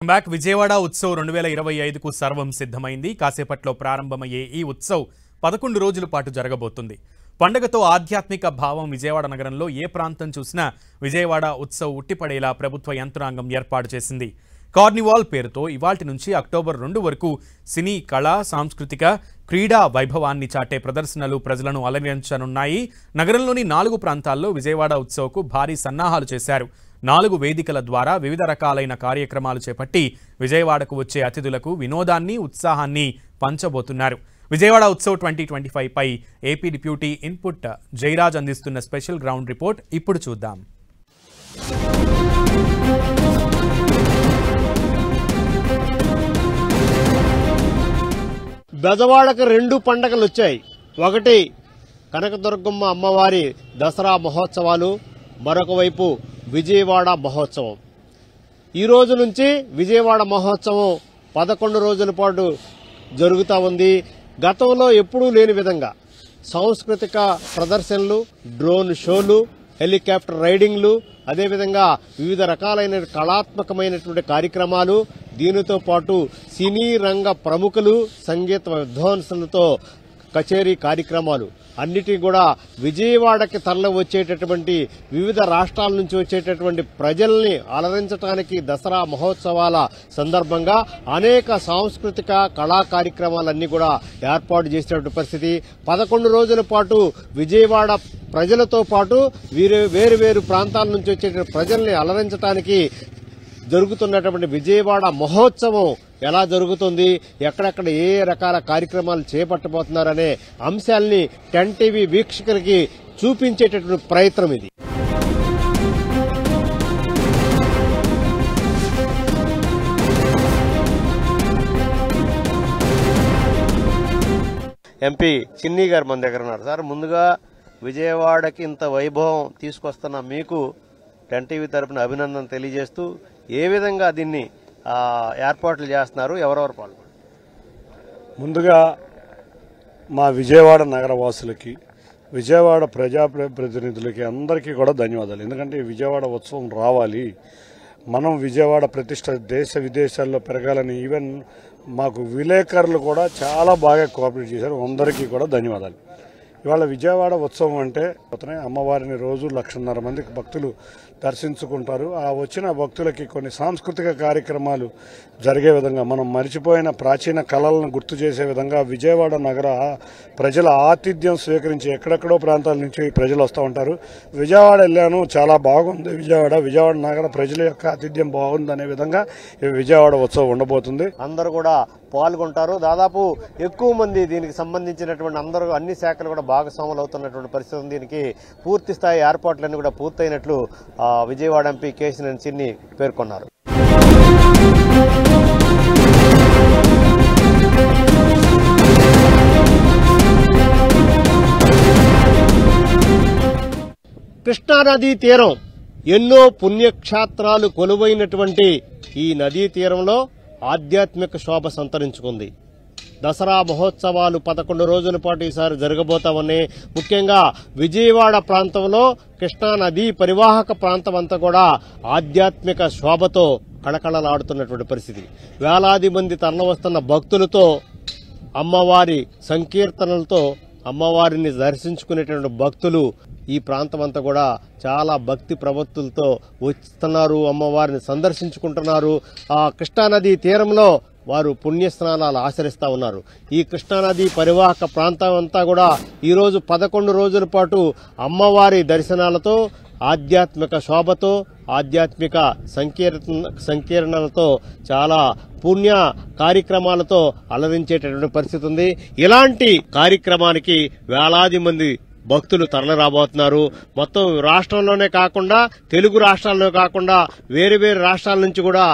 Back Vijayawada Utsav 2025కు సర్వం సిద్ధమైంది. కాసేపట్లో ప్రారంభమయ్యే ఈ ఉత్సవ్ 11 రోజుల పాటు జరగబోతుంది. పండగతో ఆధ్యాత్మిక భావం విజయవాడ నగరంలో ఏ ప్రాంతం చూసినా విజయవాడ ఉత్సవ్ ఉట్టిపడేలా ప్రభుత్వ యంత్రాంగం ఏర్పాటు చేసింది. కార్నివాల్ పేరుతో ఇవాల్టి నుంచి అక్టోబర్ 2 వరకు సినీ, కళా, సాంస్కృతిక, క్రీడా వైభవాన్ని చాటే ప్రదర్శనలు ప్రజలను అలరించనున్నాయి. నగరంలోని 4 ప్రాంతాల్లో విజయవాడ ఉత్సవ్కు భారీ సన్నాహాలు చేశారు. 4 వేదికల ద్వారా వివిధ రకాలైన కార్యక్రమాలు చేపట్టి విజయవాడకు వచ్చే అతిథులకు వినోదాన్ని, ఉత్సాహాన్ని పంచబోతున్నారు. విజయవాడ ఉత్సవ్ 2025 పై ఏపీ డిప్యూటీ ఇన్పుట్ జయరాజ్ అందిస్తున్న స్పెషల్ గ్రౌండ్ రిపోర్ట్ ఇప్పుడు చూద్దాం. బెజవాడకు 2 పండగలు వచ్చాయి. ఒకటి కనకదుర్గమ్మ అమ్మవారి దసరా మహోత్సవాలు, మరొక వైపు విజయవాడ మహోత్సవం. ఈ రోజు నుంచి విజయవాడ మహోత్సవం 11 రోజుల పాటు జరుగుతూ ఉంది. గతంలో ఎప్పుడూ లేని విధంగా సాంస్కృతిక ప్రదర్శనలు, డ్రోన్ షోలు, హెలికాప్టర్ రైడింగ్లు, అదేవిధంగా వివిధ రకాలైన కళాత్మకమైనటువంటి కార్యక్రమాలు, దీనితో పాటు సినీ రంగ ప్రముఖులు, సంగీత విద్వాంసులతో కచేరీ కార్యక్రమాలు అన్నిటి కూడా విజయవాడకి తరలి వచ్చేటటువంటి వివిధ రాష్ట్రాల నుంచి వచ్చేటటువంటి ప్రజల్ని అలరించడానికి దసరా మహోత్సవాల సందర్భంగా అనేక సాంస్కృతిక కళా కార్యక్రమాలన్నీ కూడా ఏర్పాటు చేసినటువంటి పరిస్థితి. 11 రోజుల పాటు విజయవాడ ప్రజలతో పాటు వేరు వేరు ప్రాంతాల నుంచి వచ్చేటువంటి ప్రజల్ని అలరించడానికి జరుగుతున్నటువంటి విజయవాడ మహోత్సవం ఎలా జరుగుతుంది, ఎక్కడెక్కడ ఏ రకాల కార్యక్రమాలు చేపట్టబోతున్నారనే అంశాల్ని 10 టీవీ వీక్షకులకి చూపించేటటువంటి ప్రయత్నం ఇది. ఎంపీ చిన్ని గారు మన దగ్గర ఉన్నారు. సార్, ముందుగా విజయవాడకి ఇంత వైభవం తీసుకొస్తున్న మీకు 10 టీవీ తరపున అభినందన తెలియజేస్తూ ఏ విధంగా దీన్ని ఏర్పాట్లు చేస్తున్నారు, ఎవరెవరు పాల్గొన్నారు? ముందుగా మా విజయవాడ నగర వాసులకి, విజయవాడ ప్రజాప్రతినిధులకి అందరికీ కూడా ధన్యవాదాలు. ఎందుకంటే విజయవాడ ఉత్సవం రావాలి, మనం విజయవాడ ప్రతిష్ట దేశ విదేశాల్లో పెరగాలని ఈవెన్ మాకు విలేకరులు కూడా చాలా బాగా కోఆపరేట్ చేశారు. అందరికీ కూడా ధన్యవాదాలు. ఇవాళ విజయవాడ ఉత్సవం అంటే అమ్మవారిని రోజు 1,50,000 మంది భక్తులు దర్శించుకుంటారు. ఆ వచ్చిన భక్తులకి కొన్ని సాంస్కృతిక కార్యక్రమాలు జరిగే విధంగా, మనం మరిచిపోయిన ప్రాచీన కళలను గుర్తు చేసే విధంగా విజయవాడ నగర ప్రజల ఆతిథ్యం స్వీకరించి ఎక్కడెక్కడో ప్రాంతాల నుంచి ప్రజలు వస్తూ ఉంటారు. విజయవాడ వెళ్ళాను, చాలా బాగుంది విజయవాడ నగర ప్రజల యొక్క ఆతిథ్యం బాగుందనే విధంగా విజయవాడ ఉత్సవం ఉండబోతుంది. అందరూ కూడా పాల్గొంటారు. దాదాపు ఎక్కువ మంది దీనికి సంబంధించినటువంటి అందరూ అన్ని శాఖలు కూడా భాగస్వాములు అవుతున్నటువంటి పరిస్థితి ఉంది. దీనికి పూర్తి స్థాయి ఏర్పాట్లన్నీ కూడా పూర్తయినట్లు విజయవాడ ఎంపీ కేశినేని చిన్ని పేర్కొన్నారు. కృష్ణానదీ తీరం ఎన్నో పుణ్యక్షేత్రాలు కొలువైనటువంటి ఈ నదీ తీరంలో ఆధ్యాత్మిక శోభ సంతరించుకుంది. దసరా మహోత్సవాలు 11 రోజుల పాటు ఈసారి జరగబోతామని, ముఖ్యంగా విజయవాడ ప్రాంతంలో కృష్ణా నదీ పరివాహక ప్రాంతం అంతా కూడా ఆధ్యాత్మిక శోభతో కళకళలాడుతున్నటువంటి పరిస్థితి. వేలాది మంది తరలివస్తున్న భక్తులతో, అమ్మవారి సంకీర్తనలతో అమ్మవారిని దర్శించుకునేటువంటి భక్తులు ఈ ప్రాంతం అంతా కూడా చాలా భక్తి ప్రవృత్తులతో వస్తున్నారు, అమ్మవారిని సందర్శించుకుంటున్నారు. ఆ కృష్ణానదీ తీరంలో వారు పుణ్యస్నానాలు ఆచరిస్తూ ఉన్నారు. ఈ కృష్ణానది పరివాహక ప్రాంతం అంతా కూడా ఈరోజు 11 రోజుల పాటు అమ్మవారి దర్శనాలతో, ఆధ్యాత్మిక శోభతో, ఆధ్యాత్మిక సంకీర్ణలతో, చాలా పుణ్య కార్యక్రమాలతో అలరించేటటువంటి పరిస్థితి ఉంది. ఇలాంటి కార్యక్రమానికి వేలాది మంది భక్తులు తరలి రాబోతున్నారు. మొత్తం రాష్ట్రంలోనే కాకుండా, తెలుగు రాష్ట్రాల్లో కాకుండా వేరు వేరు రాష్ట్రాల నుంచి కూడా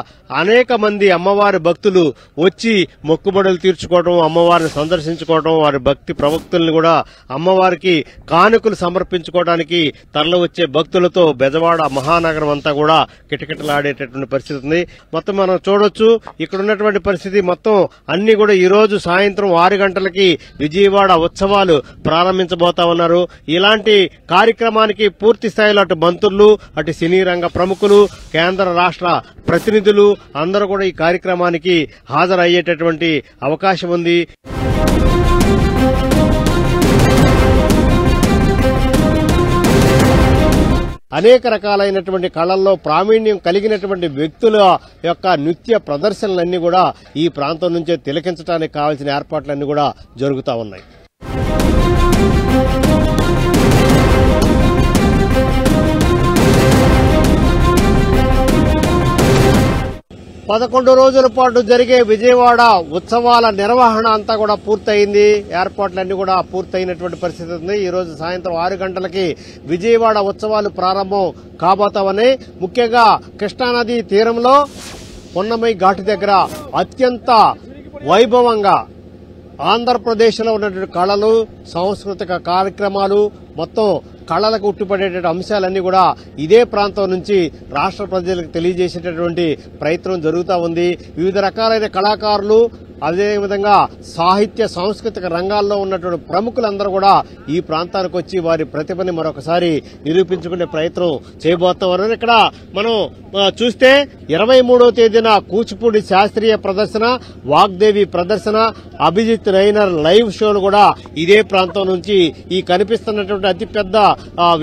అనేక మంది అమ్మవారి భక్తులు వచ్చి మొక్కుబడులు తీర్చుకోవడం, అమ్మవారిని సందర్శించుకోవడం, వారి భక్తి ప్రవక్తుల్ని కూడా అమ్మవారికి కానుకలు సమర్పించుకోవడానికి తరలి వచ్చే భక్తులతో బెజవాడ మహానగరం అంతా కూడా కిటకిటలాడేటటువంటి పరిస్థితి ఉంది. మొత్తం మనం చూడొచ్చు, ఇక్కడ ఉన్నటువంటి పరిస్థితి మొత్తం అన్ని కూడా ఈ రోజు సాయంత్రం 6 గంటలకి విజయవాడ ఉత్సవాలు ప్రారంభించబోతా ఉన్నారు. ఇలాంటి కార్యక్రమానికి పూర్తి స్థాయిలో అటు మంత్రులు, అటు సినీ రంగ ప్రముఖులు, కేంద్ర రాష్ట్ర ప్రతినిధులు అందరూ కూడా ఈ కార్యక్రమానికి హాజరయ్యేటటువంటి అవకాశం ఉంది. అనేక రకాలైనటువంటి కళల్లో ప్రావీణ్యం కలిగినటువంటి వ్యక్తుల యొక్క నృత్య ప్రదర్శనలన్నీ కూడా ఈ ప్రాంతం నుంచే తిలకించడానికి కావాల్సిన ఏర్పాట్లన్నీ కూడా జరుగుతూ ఉన్నాయి. పదకొండు రోజుల పాటు జరిగే విజయవాడ ఉత్సవాల నిర్వహణ అంతా కూడా పూర్తయింది. ఏర్పాట్లన్నీ కూడా పూర్తయినటువంటి పరిస్థితి ఉంది. ఈ రోజు సాయంత్రం 6 గంటలకి విజయవాడ ఉత్సవాలు ప్రారంభం కాబోతామని, ముఖ్యంగా కృష్ణానది తీరంలో పొన్నమై ఘాటు దగ్గర అత్యంత వైభవంగా ఆంధ్రప్రదేశ్లో ఉన్నటువంటి కళలు, సాంస్కృతిక కార్యక్రమాలు, మొత్తం కళలకు ఉట్టిపడేటువంటి అంశాలన్నీ కూడా ఇదే ప్రాంతం నుంచి రాష్ట్ర ప్రజలకు తెలియజేసేటటువంటి ప్రయత్నం జరుగుతూ ఉంది. వివిధ రకాలైన కళాకారులు, అదేవిధంగా సాహిత్య సాంస్కృతిక రంగాల్లో ఉన్నటువంటి ప్రముఖులందరూ కూడా ఈ ప్రాంతానికి వచ్చి వారి ప్రతిభని మరొకసారి నిరూపించుకునే ప్రయత్నం చేయబోతున్నారు. ఇక్కడ మనం చూస్తే 23వ తేదీన కూచిపూడి శాస్త్రీయ ప్రదర్శన, వాగ్దేవి ప్రదర్శన, అభిజిత్ నైనర్ లైవ్ షోలు కూడా ఇదే ప్రాంతం నుంచి ఈ కనిపిస్తున్నటువంటి అతిపెద్ద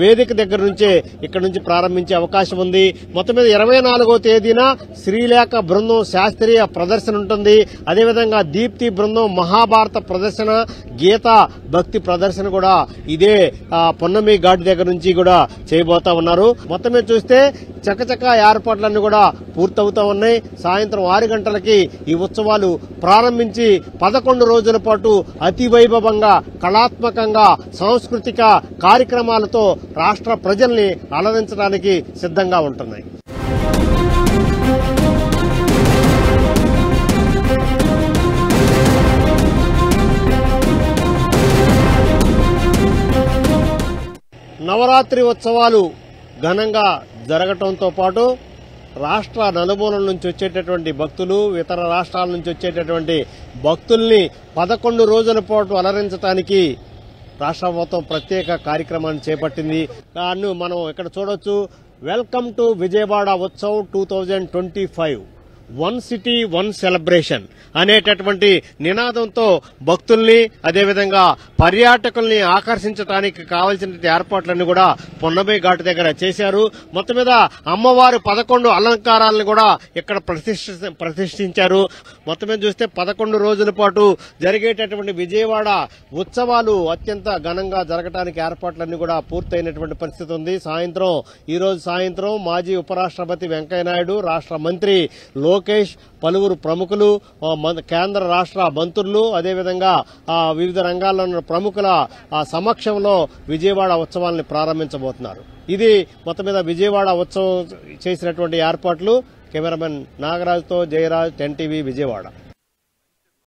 వేదిక దగ్గర నుంచే ఇక్కడ నుంచి ప్రారంభించే అవకాశం ఉంది. మొత్తం మీద 24వ తేదీన శ్రీలేఖ బృందం శాస్త్రీయ ప్రదర్శన ఉంటుంది. అదేవిధంగా దీప్తి బృందం మహాభారత ప్రదర్శన, గీత భక్తి ప్రదర్శన కూడా ఇదే పొన్నమి ఘాట్ దగ్గర నుంచి కూడా చేయబోతా ఉన్నారు. మొత్తం మీద చూస్తే చకచక ఏర్పాట్లన్నీ కూడా పూర్తవుతా ఉన్నాయి. సాయంత్రం 6 గంటలకి ఈ ఉత్సవాలు ప్రారంభించి 11 రోజుల పాటు అతి వైభవంగా, కళాత్మకంగా, సాంస్కృతిక కార్యక్రమాలతో రాష్ట్ర ప్రజల్ని అలరించడానికి సిద్ధంగా ఉంటున్నాయి. నవరాత్రి ఉత్సవాలు ఘనంగా జరగటంతో పాటు రాష్ట్ర నలుమూలల నుంచి వచ్చేటటువంటి భక్తులు, ఇతర రాష్ట్రాల నుంచి వచ్చేటటువంటి భక్తుల్ని 11 రోజుల పాటు అలరించడానికి రాష్ట్ర ప్రభుత్వం ప్రత్యేక కార్యక్రమాన్ని చేపట్టింది. దాన్ని మనం ఇక్కడ చూడొచ్చు. Welcome to Vijayawada Utsav 2025, 1 city 1 celebration అనేటటువంటి నినాదంతో భక్తుల్ని, అదేవిధంగా పర్యాటకుల్ని ఆకర్షించడానికి కావాల్సిన ఏర్పాట్లన్నీ కూడా పొన్నమై ఘాటు దగ్గర చేశారు. మొత్తం మీద అమ్మవారు 11 అలంకారాలను కూడా ఇక్కడ ప్రతిష్ఠించారు. మొత్తం మీద చూస్తే 11 రోజుల పాటు జరిగేటటువంటి విజయవాడ ఉత్సవాలు అత్యంత ఘనంగా జరగడానికి ఏర్పాట్లన్నీ కూడా పూర్తయినటువంటి పరిస్థితి ఉంది. ఈ రోజు సాయంత్రం మాజీ ఉపరాష్ట్రపతి వెంకయ్యనాయుడు, రాష్ట్ర మంత్రి లోకేష్, పలువురు ప్రముఖులు, కేంద్ర రాష్ట్ర మంత్రులు, అదేవిధంగా వివిధ రంగాల్లో ఉన్న ప్రముఖుల సమక్షంలో విజయవాడ ఉత్సవాలను ప్రారంభించబోతున్నారు. ఇది మొత్తం మీద విజయవాడ ఉత్సవం చేసినటువంటి ఏర్పాట్లు. కెమెరామెన్ నాగరాజుతో జయరాజ్, 10 టీవీ, విజయవాడ.